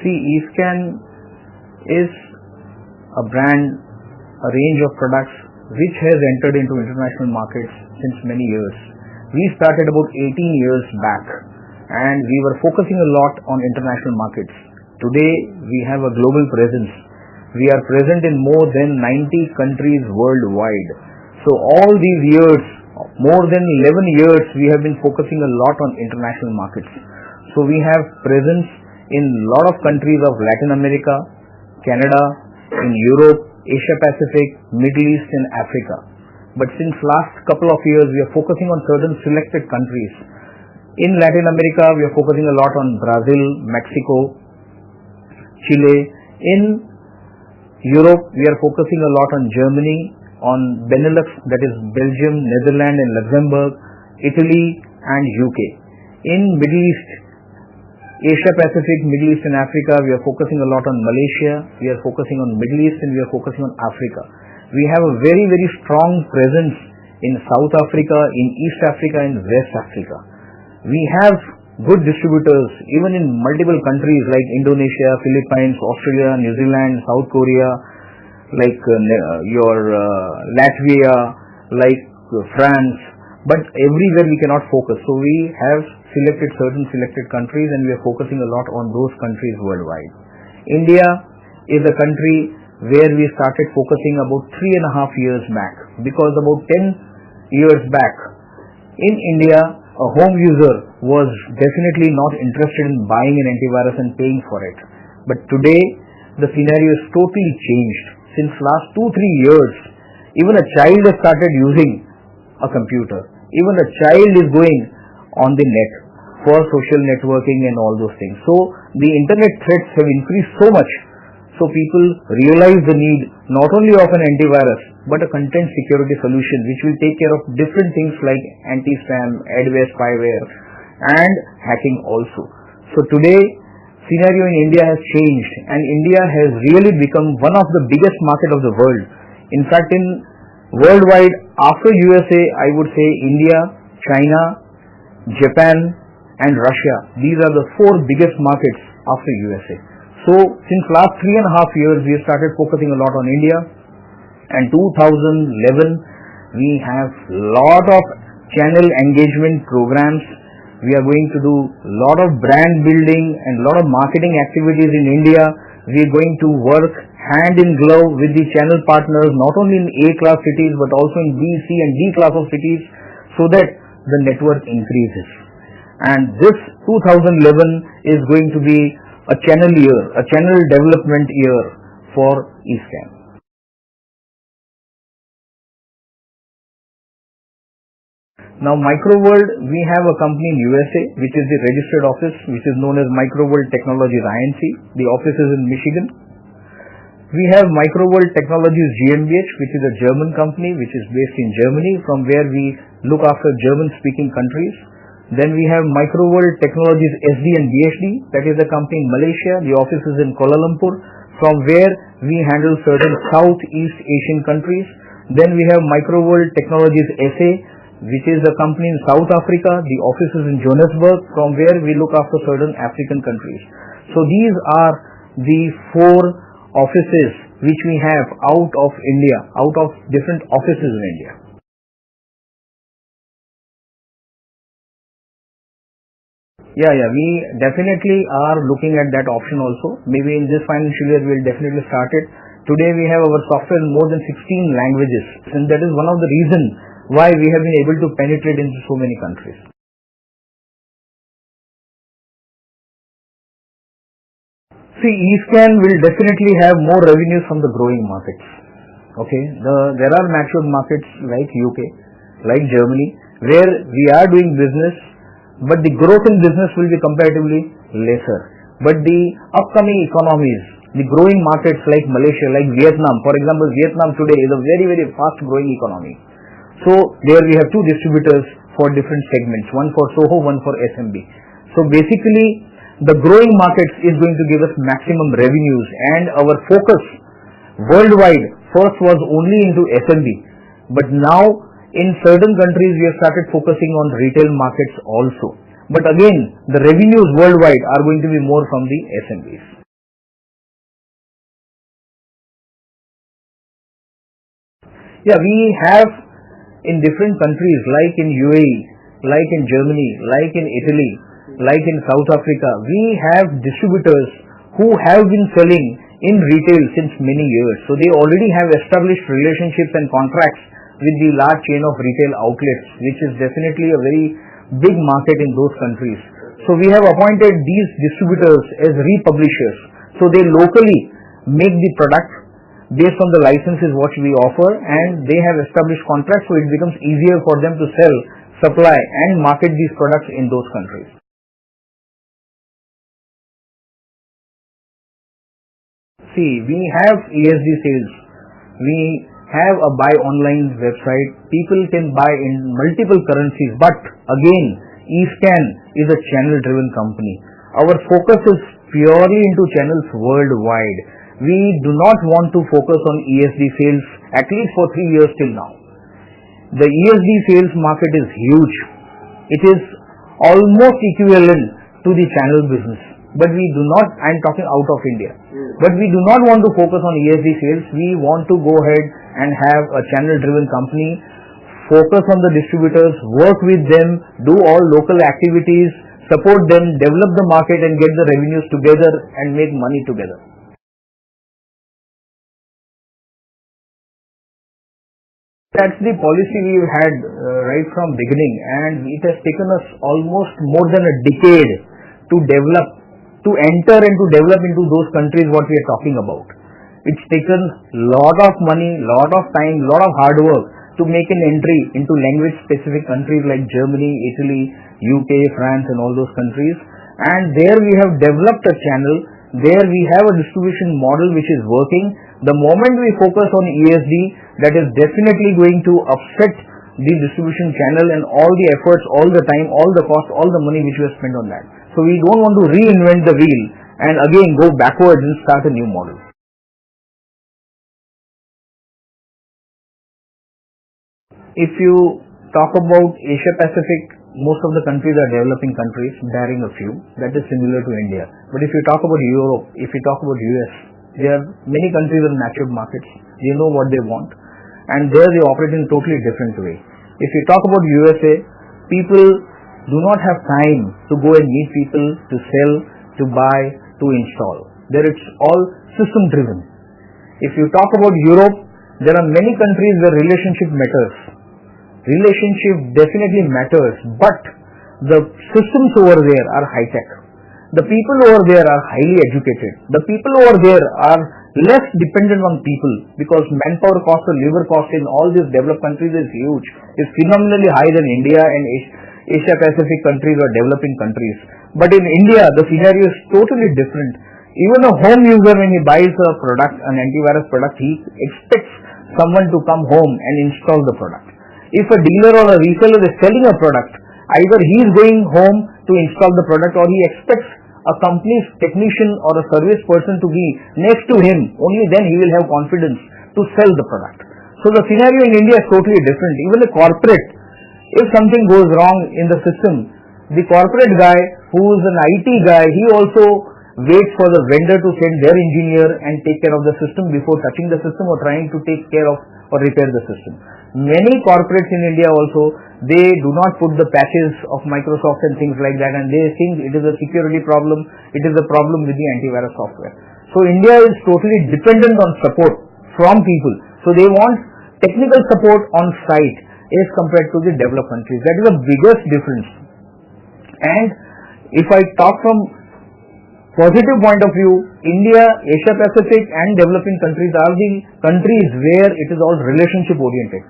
See, eScan is a brand, a range of products which has entered into international markets since many years. We started about 18 years back and we were focusing a lot on international markets. Today we have a global presence. We are present in more than 90 countries worldwide. So all these years, more than 11 years, we have been focusing a lot on international markets. So we have presence in a lot of countries of Latin America, Canada, in Europe, Asia Pacific, Middle East and Africa. But since last couple of years, we are focusing on certain selected countries. In Latin America, we are focusing a lot on Brazil, Mexico, Chile. In Europe, we are focusing a lot on Germany, on Benelux, that is Belgium, Netherlands and Luxembourg, Italy and UK. In Middle East, Asia Pacific, Middle East and Africa, we are focusing a lot on Malaysia, we are focusing on Middle East and we are focusing on Africa. We have a very, very strong presence in South Africa, in East Africa and West Africa. We have good distributors even in multiple countries like Indonesia, Philippines, Australia, New Zealand, South Korea, like Latvia, like France, but everywhere we cannot focus. So we have certain selected countries and we are focusing a lot on those countries worldwide. India is a country where we started focusing about 3.5 years back, because about 10 years back in India a home user was definitely not interested in buying an antivirus and paying for it. But today the scenario is totally changed. Since last 2-3 years, even a child has started using a computer. Even a child is going on the net for social networking and all those things. So the internet threats have increased so much. So people realize the need not only of an antivirus but a content security solution which will take care of different things like anti-spam, adware, spyware and hacking also. So today scenario in India has changed and India has really become one of the biggest market of the world. In fact, in worldwide, after USA, I would say India, China, Japan and Russia. These are the 4 biggest markets after USA. So since last 3.5 years, we have started focusing a lot on India, and 2011 we have lot of channel engagement programs. We are going to do lot of brand building and lot of marketing activities in India. We are going to work hand in glove with the channel partners not only in A class cities but also in B, C and D class of cities so that the network increases. And this 2011 is going to be a channel year, a channel development year for eScan. Now MicroWorld, we have a company in USA which is the registered office which is known as MicroWorld Technologies Inc. The office is in Michigan. We have MicroWorld Technologies GmbH which is a German company which is based in Germany, from where we look after German speaking countries. Then we have MicroWorld Technologies SD and BHD, that is a company in Malaysia. The office is in Kuala Lumpur, from where we handle certain Southeast Asian countries. Then we have MicroWorld Technologies SA, which is a company in South Africa. The office is in Johannesburg, from where we look after certain African countries. So these are the 4 offices which we have out of India, out of different offices in India. Yeah, we definitely are looking at that option also. Maybe in this financial year we will definitely start it. Today we have our software in more than 16 languages, and that is one of the reasons why we have been able to penetrate into so many countries. See, eScan will definitely have more revenues from the growing markets. Okay, there are matured markets like UK, like Germany, where we are doing business, but the growth in business will be comparatively lesser. But the upcoming economies, the growing markets like Malaysia, like Vietnam, for example, Vietnam today is a very, very fast growing economy. So there we have 2 distributors for different segments, one for SOHO, one for SMB. So basically the growing markets is going to give us maximum revenues, and our focus worldwide first was only into SMB, but now in certain countries we have started focusing on retail markets also. But again, the revenues worldwide are going to be more from the SMBs. Yeah, we have in different countries like in UAE, like in Germany, like in Italy, like in South Africa, we have distributors who have been selling in retail since many years. So they already have established relationships and contracts with the large chain of retail outlets, which is definitely a very big market in those countries. So we have appointed these distributors as republishers. So they locally make the product based on the licenses what we offer, and they have established contracts, so it becomes easier for them to sell, supply and market these products in those countries. See, we have ESD sales. We have a buy online website. People can buy in multiple currencies, but again, eScan is a channel driven company. Our focus is purely into channels worldwide. We do not want to focus on ESD sales at least for 3 years till now. The ESD sales market is huge. It is almost equivalent to the channel business. But we do not, I am talking out of India, but we do not want to focus on ESD sales. We want to go ahead and have a channel driven company, focus on the distributors, work with them, do all local activities, support them, develop the market and get the revenues together and make money together. That's the policy we've had right from beginning, and it has taken us almost more than a decade to develop, to enter and to develop into those countries what we are talking about. It's taken lot of money, lot of time, lot of hard work to make an entry into language specific countries like Germany, Italy, UK, France and all those countries. And there we have developed a channel, there we have a distribution model which is working. The moment we focus on ESD, that is definitely going to upset the distribution channel and all the efforts, all the time, all the cost, all the money which we have spent on that. So we don't want to reinvent the wheel and again go backwards and start a new model. If you talk about Asia Pacific, most of the countries are developing countries, barring a few. That is similar to India. But if you talk about Europe, if you talk about US, there are many countries in matured markets. They know what they want, and there they operate in a totally different way. If you talk about USA, people do not have time to go and meet people, to sell, to buy, to install. There it's all system driven. If you talk about Europe, there are many countries where relationship matters. Relationship definitely matters, but the systems over there are high tech. The people over there are highly educated. The people over there are less dependent on people, because manpower cost or labor cost in all these developed countries is huge. It's phenomenally higher than India and Asia Pacific countries or developing countries. But in India, the scenario is totally different. Even a home user, when he buys a product, an antivirus product, he expects someone to come home and install the product. If a dealer or a reseller is selling a product, either he is going home to install the product or he expects a company's technician or a service person to be next to him. Only then he will have confidence to sell the product. So the scenario in India is totally different. Even the corporate, if something goes wrong in the system, the corporate guy who is an IT guy, he also waits for the vendor to send their engineer and take care of the system before touching the system or trying to take care of or repair the system. Many corporates in India also, they do not put the patches of Microsoft and things like that, and they think it is a security problem, it is a problem with the antivirus software. So India is totally dependent on support from people. So they want technical support on site as compared to the developed countries. That is the biggest difference. And if I talk from positive point of view, India, Asia Pacific and developing countries are the countries where it is all relationship oriented.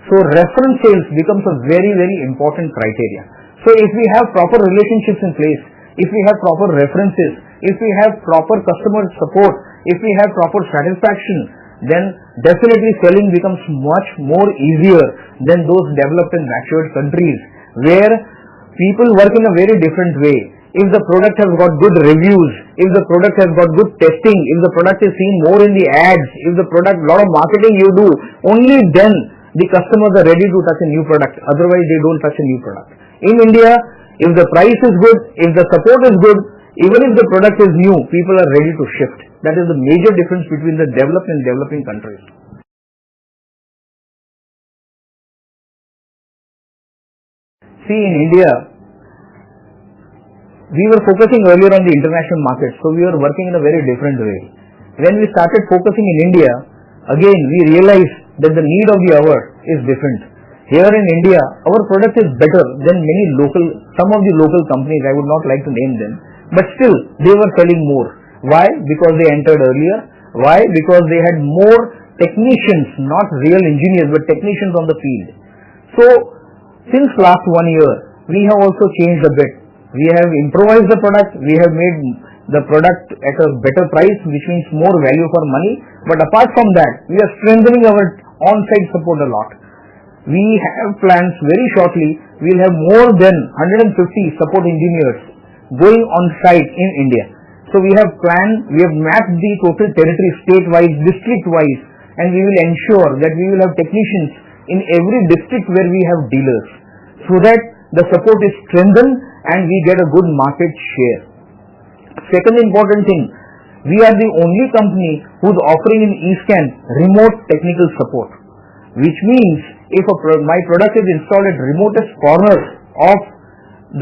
So reference sales becomes a very, very important criteria. So if we have proper relationships in place, if we have proper references, if we have proper customer support, if we have proper satisfaction, then definitely selling becomes much more easier than those developed and matured countries where people work in a very different way. If the product has got good reviews, if the product has got good testing, if the product is seen more in the ads, if the product, lot of marketing you do, only then the customers are ready to touch a new product. Otherwise, they don't touch a new product. In India, if the price is good, if the support is good, even if the product is new, people are ready to shift. That is the major difference between the developed and developing countries. See, in India, we were focusing earlier on the international market, so we were working in a very different way. When we started focusing in India, again we realized that the need of the hour is different. Here in India, our product is better than some of the local companies. I would not like to name them, but still they were selling more. Why? Because they entered earlier. Why? Because they had more technicians, not real engineers, but technicians on the field. So, since last 1 year, we have also changed a bit. We have improvised the product. We have made the product at a better price, which means more value for money. But apart from that, we are strengthening our on-site support a lot. We have plans very shortly. We will have more than 150 support engineers going on site in India. So we have mapped the total territory state-wise, district-wise, and we will ensure that we will have technicians in every district where we have dealers, so that the support is strengthened and we get a good market share. Second important thing, we are the only company who is offering in eScan remote technical support, which means if my product is installed at remotest corner of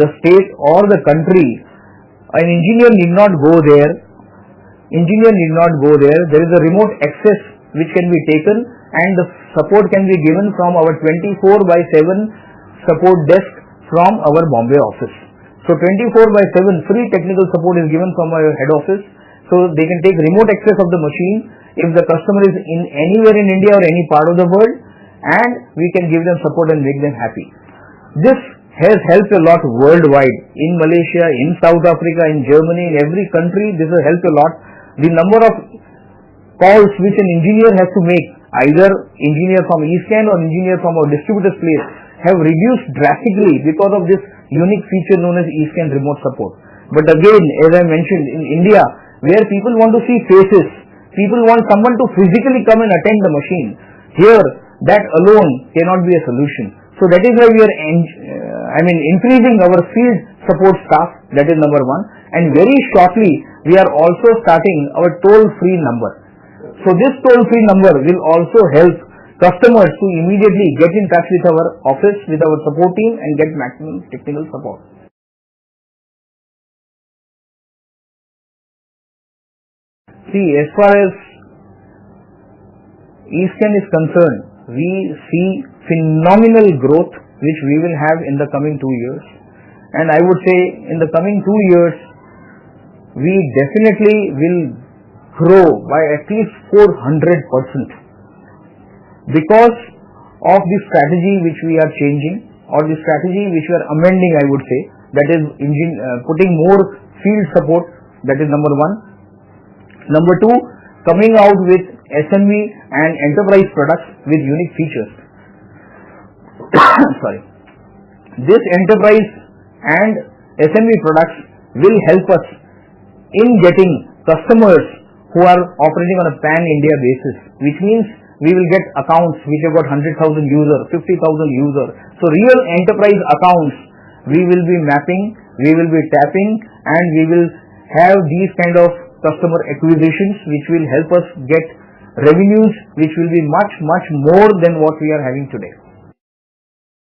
the state or the country, an engineer need not go there. There is a remote access which can be taken, and the support can be given from our 24/7 support desk from our Bombay office. So 24/7 free technical support is given from our head office, so they can take remote access of the machine if the customer is in anywhere in India or any part of the world, and we can give them support and make them happy. This has helped a lot worldwide, in Malaysia, in South Africa, in Germany, in every country. This has helped a lot. The number of calls which an engineer has to make, either engineer from eScan or engineer from our distributor's place, have reduced drastically because of this unique feature known as eScan remote support. But again, as I mentioned, in India, where people want to see faces, people want someone to physically come and attend the machine. Here, that alone cannot be a solution. So that is why we are increasing our field support staff. That is number one. And very shortly, we are also starting our toll-free number. So this toll-free number will also help customers to immediately get in touch with our office, with our support team, and get maximum technical support. See, as far as eScan is concerned, we see phenomenal growth which we will have in the coming 2 years. And I would say in the coming 2 years, we definitely will grow by at least 400% because of the strategy which we are changing, or the strategy which we are amending, I would say, that is putting more field support. That is number one. Number two, coming out with SME and enterprise products with unique features. Sorry. This enterprise and SME products will help us in getting customers who are operating on a pan-India basis, which means we will get accounts which have got 100,000 users, 50,000 users. So real enterprise accounts we will be mapping, we will be tapping, and we will have these kind of customer acquisitions which will help us get revenues which will be much more than what we are having today.